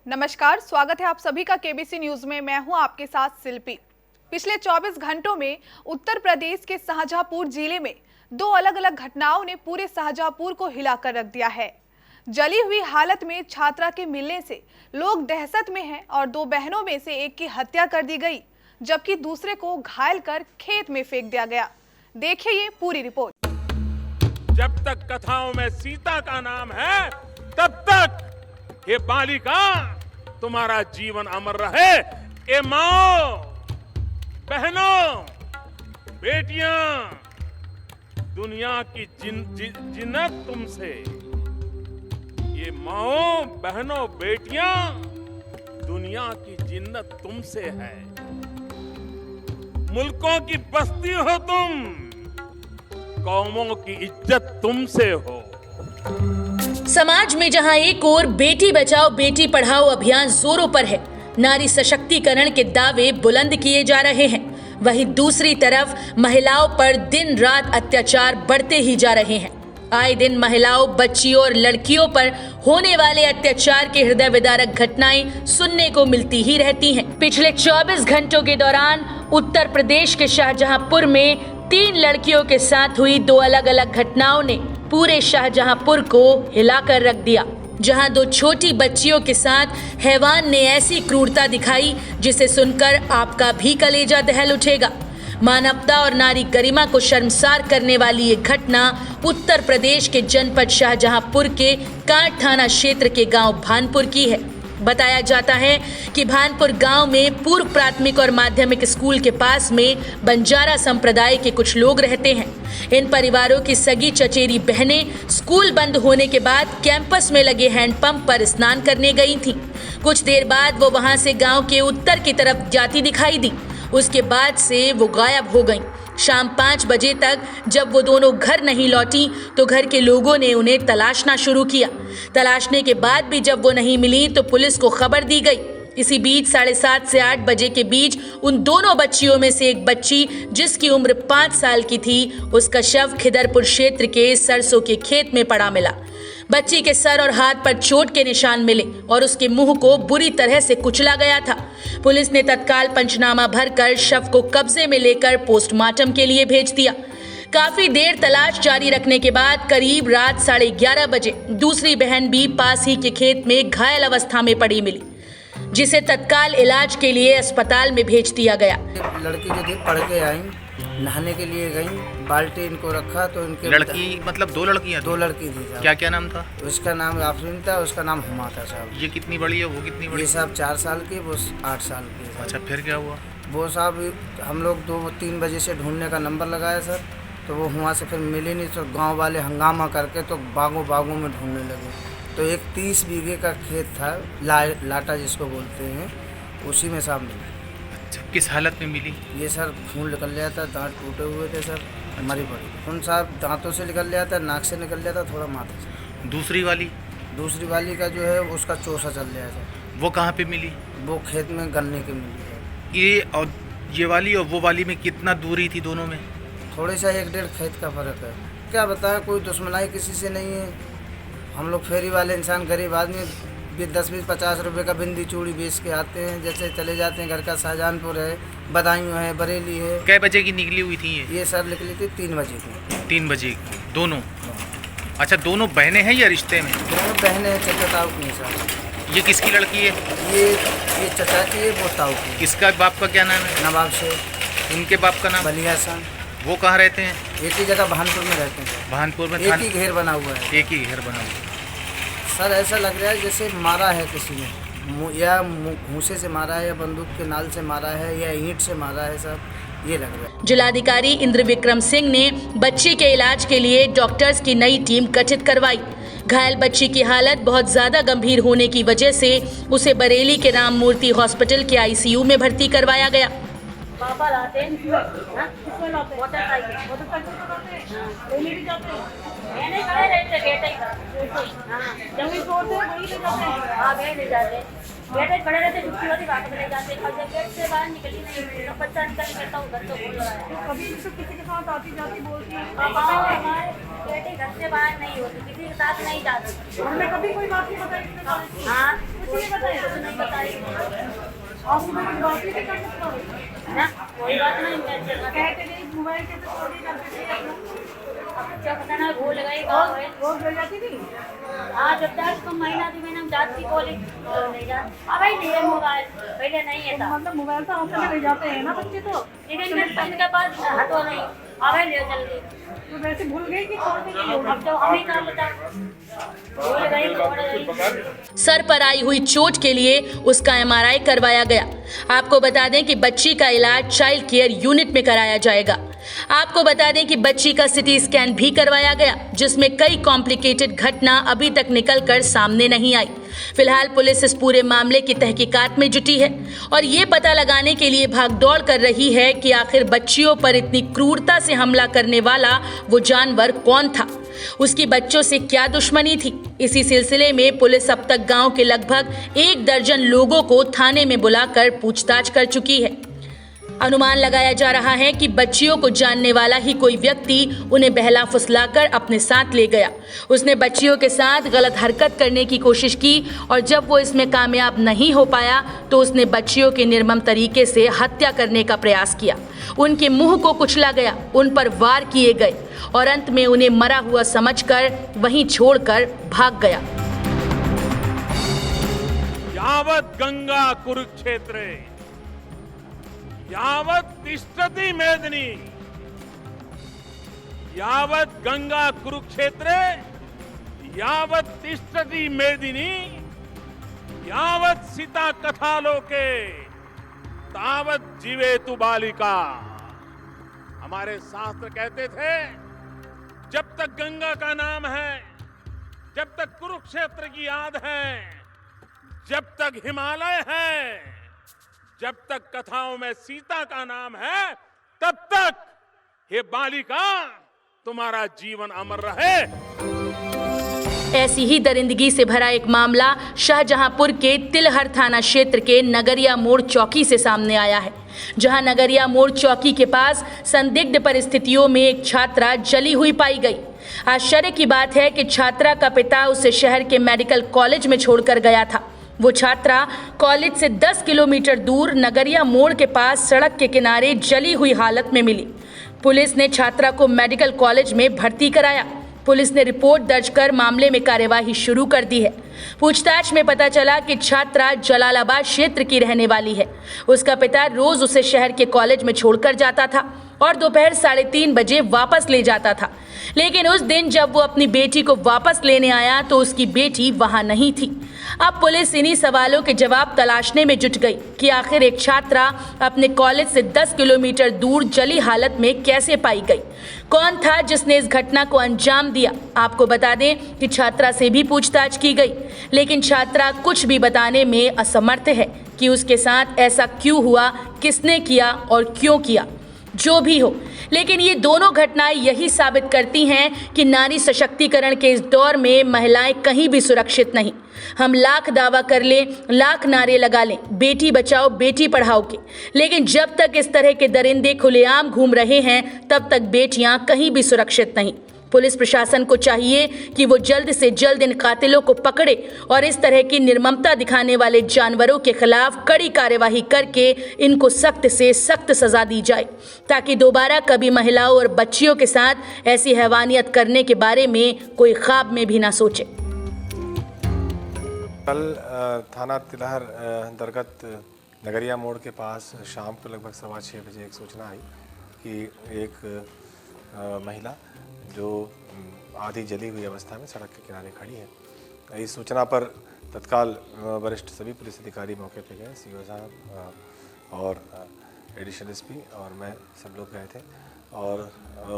नमस्कार, स्वागत है आप सभी का केबीसी न्यूज में। मैं हूं आपके साथ शिल्पी। पिछले 24 घंटों में उत्तर प्रदेश के शाहजहांपुर जिले में दो अलग अलग घटनाओं ने पूरे शाहजहांपुर को हिलाकर रख दिया है। जली हुई हालत में छात्रा के मिलने से लोग दहशत में हैं और दो बहनों में से एक की हत्या कर दी गई, जबकि दूसरे को घायल कर खेत में फेंक दिया गया। देखिए ये पूरी रिपोर्ट। जब तक कथाओं में सीता का नाम है, तब तक ये बालिका तुम्हारा जीवन अमर रहे। ए माओ, बहनों, बेटियां, दुनिया की जिन्नत तुमसे। ये माओ, बहनों, बेटियां, दुनिया की जिन्नत तुमसे है। मुल्कों की बस्ती हो तुम, कौमों की इज्जत तुमसे हो। समाज में जहां एक ओर बेटी बचाओ बेटी पढ़ाओ अभियान जोरों पर है, नारी सशक्तिकरण के दावे बुलंद किए जा रहे हैं, वहीं दूसरी तरफ महिलाओं पर दिन रात अत्याचार बढ़ते ही जा रहे हैं। आए दिन महिलाओं, बच्चियों और लड़कियों पर होने वाले अत्याचार के हृदय विदारक घटनाएं सुनने को मिलती ही रहती हैं। पिछले 24 घंटों के दौरान उत्तर प्रदेश के शाहजहांपुर में 3 लड़कियों के साथ हुई दो अलग अलग घटनाओं ने पूरे शाहजहांपुर को हिलाकर रख दिया। जहां दो छोटी बच्चियों के साथ हैवान ने ऐसी क्रूरता दिखाई जिसे सुनकर आपका भी कलेजा दहल उठेगा। मानवता और नारी गरिमा को शर्मसार करने वाली ये घटना उत्तर प्रदेश के जनपद शाहजहांपुर के कांट थाना क्षेत्र के गांव भानपुर की है। बताया जाता है कि भानपुर गांव में पूर्व प्राथमिक और माध्यमिक स्कूल के पास में बंजारा संप्रदाय के कुछ लोग रहते हैं। इन परिवारों की सगी चचेरी बहनें स्कूल बंद होने के बाद कैंपस में लगे हैंडपंप पर स्नान करने गई थीं। कुछ देर बाद वो वहां से गांव के उत्तर की तरफ जाती दिखाई दी। उसके बाद से वो गायब हो गईं। शाम 5 बजे तक जब वो दोनों घर नहीं लौटी तो घर के लोगों ने उन्हें तलाशना शुरू किया। तलाशने के बाद भी जब वो नहीं मिली तो पुलिस को खबर दी गई। इसी बीच 7:30 से 8 बजे के बीच उन दोनों बच्चियों में से एक बच्ची, जिसकी उम्र 5 साल की थी, उसका शव खिदरपुर क्षेत्र के सरसों के खेत में पड़ा मिला। बच्ची के सर और हाथ पर चोट के निशान मिले और उसके मुंह को बुरी तरह से कुचला गया था। पुलिस ने तत्काल पंचनामा भरकर शव को कब्जे में लेकर पोस्टमार्टम के लिए भेज दिया। काफी देर तलाश जारी रखने के बाद करीब रात 11:30 बजे दूसरी बहन भी पास ही के खेत में घायल अवस्था में पड़ी मिली, जिसे तत्काल इलाज के लिए अस्पताल में भेज दिया गया। लड़की जो थी पढ़ के आई, नहाने के लिए गई, बाल्टी इनको रखा तो इनके लड़की मतलब 2 लड़कियां? 2 लड़की थी साहब। क्या क्या नाम था? उसका नाम आफरीन था, उसका नाम हुमा था साहब। ये कितनी बड़ी है, वो कितनी बड़ी? ये साहब 4 साल की, वो 8 साल की। अच्छा, फिर क्या हुआ? वो साहब हम लोग 2-3 बजे से ढूंढने का नंबर लगाया सर, तो वो हुआ से फिर मिली नहीं। तो गाँव वाले हंगामा करके तो बागों में ढूंढने लगे। तो एक 30 बीघे का खेत था, लाटा जिसको बोलते हैं, उसी में साहब मिली। अच्छा, किस हालत में मिली? ये सर खून निकल गया था, दांत टूटे हुए थे सर, मरी पड़ी। खून साहब दांतों से निकल गया था, नाक से निकल गया था, थोड़ा माथे से। दूसरी वाली का जो है उसका चोसा चल गया था। वो कहाँ पे मिली? वो खेत में गन्ने की मिली है। ये वाली और वो वाली में कितना दूरी थी दोनों में? थोड़ी सा 1-1.5 खेत का फ़र्क है। क्या बताएं, कोई दुश्मनाई किसी से नहीं है। हम लोग फेरी वाले इंसान, गरीब आदमी, 10-20-50 रुपये का बिंदी चूड़ी बेच के आते हैं, जैसे चले जाते हैं। घर का शाहजहांपुर है, बदायूं है, बरेली है। कै बजे की निकली हुई थी ये सर निकली थी 3 बजे की। 3 बजे दोनों? अच्छा, दोनों बहनें हैं या रिश्ते में? दोनों बहनें हैं, चचा ताऊ की सर। ये किसकी लड़की है? ये चचा की है, वो ताऊ की। इसका बाप का क्या नाम है? नवाब से। इनके बाप का नाम? बलिया सन। वो कहाँ रहते हैं? एक ही जगह भानपुर में रहते हैं। भानपुर में? एक ही घेर बना हुआ है। एक ही घर बना हुआ है। सर ऐसा लग रहा है जैसे मारा है किसी ने, या भूसे से मारा है, या बंदूक के नाल से मारा है, या ईंट से मारा है सर, ये लग रहा है। जिलाधिकारी इंद्र विक्रम सिंह ने बच्ची के इलाज के लिए डॉक्टर्स की नई टीम गठित करवाई। घायल बच्ची की हालत बहुत ज्यादा गंभीर होने की वजह से उसे बरेली के राम मूर्ति हॉस्पिटल के ICU में भर्ती करवाया गया। पापा लाते हैं किसमें लाते हैं? मैंने खड़े रहते गेटे जमीन तोड़ते वही ले जाते हैं। हाँ गए ले जाते, गेटे खड़े रहते, छुट्टी होती बात में ले जाते। कल जब गेट से बाहर निकली नहीं, तो बच्चा निकल करता हूँ, घर तो बोल रहा है। कभी तो किसी के साथ आती जाती बोलती है? हमारे बेटे घर से बाहर नहीं होती, किसी के साथ नहीं जाती। हमने कभी कोई बात नहीं बताई? हाँ कुछ नहीं बताया। ना कोई बात नहीं, मैं मोबाइल के तो चोरी करके अच्छा पता ना भूल गई गाँव है वो भूल जाती थी। हाँ जब तक तुम महीना थी मैंने जाती कॉलेज तो नहीं जा अब नहीं है मोबाइल, पहले नहीं है था मतलब मोबाइल तो हम ले जाते हैं ना बच्चे तो, लेकिन मैं के पास हटो नहीं अब ले जल्दी तो वैसे भूल गई कि छोड़ दी अब तो हम ही काम बता भूल गई छोड़ गई। सर पर आई हुई चोट के लिए उसका एमआरआई करवाया गया। आपको बता दें कि बच्ची का इलाज चाइल्ड केयर यूनिट में कराया जाएगा। आपको बता दें कि बच्ची का सिटी स्कैन भी करवाया गया, जिसमें कई कॉम्प्लिकेटेड घटना अभी तक निकलकर सामने नहीं आई। फिलहाल पुलिस इस पूरे मामले की तहकीकात में जुटी है और ये पता लगाने के लिए भागदौड़ कर रही है कि आखिर बच्चियों पर इतनी क्रूरता से हमला करने वाला वो जानवर कौन था, उसकी बच्चों से क्या दुश्मनी थी। इसी सिलसिले में पुलिस अब तक गांव के लगभग 1 दर्जन लोगों को थाने में बुलाकर पूछताछ कर चुकी है। अनुमान लगाया जा रहा है कि बच्चियों को जानने वाला ही कोई व्यक्ति उन्हें बहला फुसलाकर अपने साथ ले गया। उसने बच्चियों के साथ गलत हरकत करने की कोशिश की और जब वो इसमें कामयाब नहीं हो पाया तो उसने बच्चियों के निर्मम तरीके से हत्या करने का प्रयास किया। उनके मुंह को कुचला गया, उन पर वार किए गए और अंत में उन्हें मरा हुआ समझकर वहीं छोड़कर भाग गया। यावत् गंगा कुरुक्षेत्रे यावत् तिष्ठति मेदिनी, यावत् गंगा कुरुक्षेत्रे यावत् तिष्ठति मेदिनी, यावत् सीता कथालोके तावत् जीवेतु बालिका। हमारे शास्त्र कहते थे जब तक गंगा का नाम है, जब तक कुरुक्षेत्र की याद है, जब तक हिमालय है, जब तक कथाओं में सीता का नाम है, तब तक हे बालिका तुम्हारा जीवन अमर रहे। ऐसी ही दरिंदगी से भरा एक मामला शाहजहांपुर के तिलहर थाना क्षेत्र के नगरिया मोड़ चौकी से सामने आया है, जहां नगरिया मोड़ चौकी के पास संदिग्ध परिस्थितियों में एक छात्रा जली हुई पाई गई। आश्चर्य की बात है कि छात्रा का पिता उसे शहर के मेडिकल कॉलेज में छोड़कर गया था। वो छात्रा कॉलेज से 10 किलोमीटर दूर नगरिया मोड़ के पास सड़क के किनारे जली हुई हालत में मिली। पुलिस ने छात्रा को मेडिकल कॉलेज में भर्ती कराया। पुलिस ने रिपोर्ट दर्ज कर मामले में कार्यवाही शुरू कर दी है। पूछताछ में पता चला कि छात्रा जलालाबाद क्षेत्र की रहने वाली है। उसका पिता रोज उसे शहर के कॉलेज में छोड़कर जाता था और दोपहर 3:30 बजे वापस ले जाता था, लेकिन उस दिन जब वो अपनी बेटी को वापस लेने आया तो उसकी बेटी वहां नहीं थी। अब पुलिस इन्हीं सवालों के जवाब तलाशने में जुट गई कि आखिर एक छात्रा अपने कॉलेज से 10 किलोमीटर दूर जली हालत में कैसे पाई गई, कौन था जिसने इस घटना को अंजाम दिया। आपको बता दें कि छात्रा से भी पूछताछ की गई, लेकिन छात्रा कुछ भी बताने में असमर्थ है कि उसके साथ ऐसा क्यों हुआ, किसने किया और क्यों किया। जो भी हो, लेकिन ये दोनों घटनाएं यही साबित करती हैं कि नारी सशक्तिकरण के इस दौर में महिलाएं कहीं भी सुरक्षित नहीं। हम लाख दावा कर लें, लाख नारे लगा लें बेटी बचाओ बेटी पढ़ाओ के, लेकिन जब तक इस तरह के दरिंदे खुलेआम घूम रहे हैं तब तक बेटियां कहीं भी सुरक्षित नहीं। पुलिस प्रशासन को चाहिए कि वो जल्द से जल्द इन कातिलों को पकड़े और इस तरह की निर्ममता दिखाने वाले जानवरों के खिलाफ कड़ी कार्यवाही करके इनको सख्त से सख्त सजा दी जाए, ताकि दोबारा कभी महिलाओं और बच्चियों के साथ ऐसी हैवानियत करने के बारे में कोई ख्वाब में भी ना सोचे। कल थाना तिलहर अंतर्गत नगरिया मोड़ के पास शाम को लगभग 6:15 बजे एक सूचना आई कि एक महिला जो आधी जली हुई अवस्था में सड़क के किनारे खड़ी है। इस सूचना पर तत्काल वरिष्ठ सभी पुलिस अधिकारी मौके पर गए, सीओ साहब और एडिशनल एसपी और मैं सब लोग गए थे और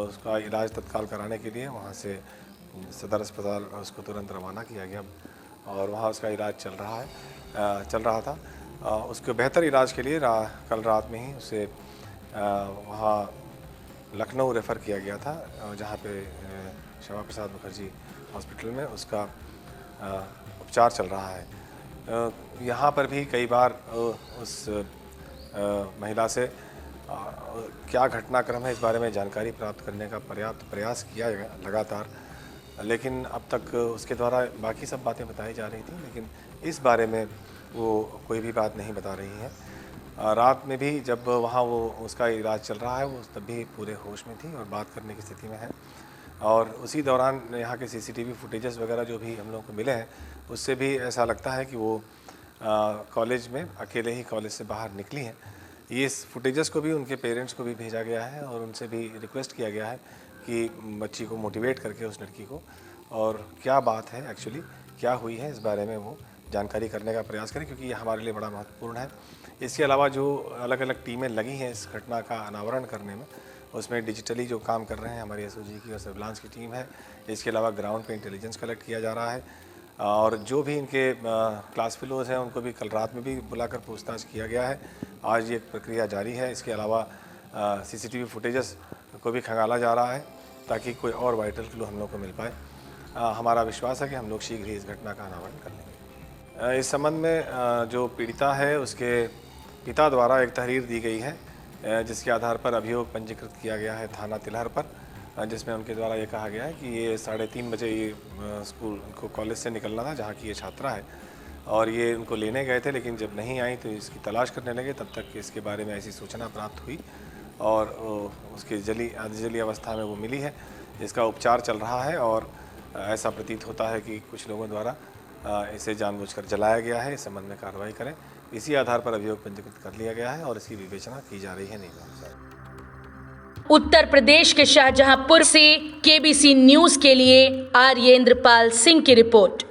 उसका इलाज तत्काल कराने के लिए वहाँ से सदर अस्पताल उसको तुरंत रवाना किया गया और वहाँ उसका इलाज चल रहा था। उसके बेहतर इलाज के लिए कल रात में ही उसे वहाँ लखनऊ रेफ़र किया गया था, जहाँ पे श्यामा प्रसाद मुखर्जी हॉस्पिटल में उसका उपचार चल रहा है। यहाँ पर भी कई बार उस महिला से क्या घटनाक्रम है इस बारे में जानकारी प्राप्त करने का पर्याप्त प्रयास किया गया लगातार, लेकिन अब तक उसके द्वारा बाकी सब बातें बताई जा रही थी, लेकिन इस बारे में वो कोई भी बात नहीं बता रही हैं। रात में भी जब वहाँ वो उसका इलाज चल रहा है, वो तब भी पूरे होश में थी और बात करने की स्थिति में है। और उसी दौरान यहाँ के सीसीटीवी फुटेजेस वगैरह जो भी हम लोग को मिले हैं, उससे भी ऐसा लगता है कि वो कॉलेज में अकेले ही कॉलेज से बाहर निकली हैं। ये इस फुटेजेस को भी उनके पेरेंट्स को भी भेजा गया है और उनसे भी रिक्वेस्ट किया गया है कि बच्ची को मोटिवेट करके उस लड़की को, और क्या बात है एक्चुअली क्या हुई है इस बारे में वो जानकारी करने का प्रयास करें, क्योंकि ये हमारे लिए बड़ा महत्वपूर्ण है। इसके अलावा जो अलग अलग टीमें लगी हैं इस घटना का अनावरण करने में, उसमें डिजिटली जो काम कर रहे हैं हमारी एसओजी की और सर्विलांस की टीम है। इसके अलावा ग्राउंड पे इंटेलिजेंस कलेक्ट किया जा रहा है और जो भी इनके क्लास फेलोज़ हैं उनको भी कल रात में भी बुलाकर पूछताछ किया गया है। आज ये प्रक्रिया जारी है। इसके अलावा सीसीटीवी फुटेजेस को भी खंगाला जा रहा है ताकि कोई और वाइटल क्लू हम लोग को मिल पाए। हमारा विश्वास है कि हम लोग शीघ्र ही इस घटना का अनावरण कर लेंगे। इस संबंध में जो पीड़िता है उसके पिता द्वारा एक तहरीर दी गई है, जिसके आधार पर अभियोग पंजीकृत किया गया है थाना तिलहर पर, जिसमें उनके द्वारा ये कहा गया है कि ये 3:30 बजे ये स्कूल को कॉलेज से निकलना था जहाँ की ये छात्रा है, और ये उनको लेने गए थे, लेकिन जब नहीं आई तो इसकी तलाश करने लगे। तब तक इसके बारे में ऐसी सूचना प्राप्त हुई और उसकी जली अवस्था में वो मिली है। इसका उपचार चल रहा है और ऐसा प्रतीत होता है कि कुछ लोगों द्वारा इसे जानबूझकर जलाया गया है। इस संबंध में कार्रवाई करें। इसी आधार पर अभियोग पंजीकृत कर लिया गया है और इसकी विवेचना की जा रही है निगम। उत्तर प्रदेश के शाहजहांपुर से केबीसी न्यूज के लिए आर्येंद्र पाल सिंह की रिपोर्ट।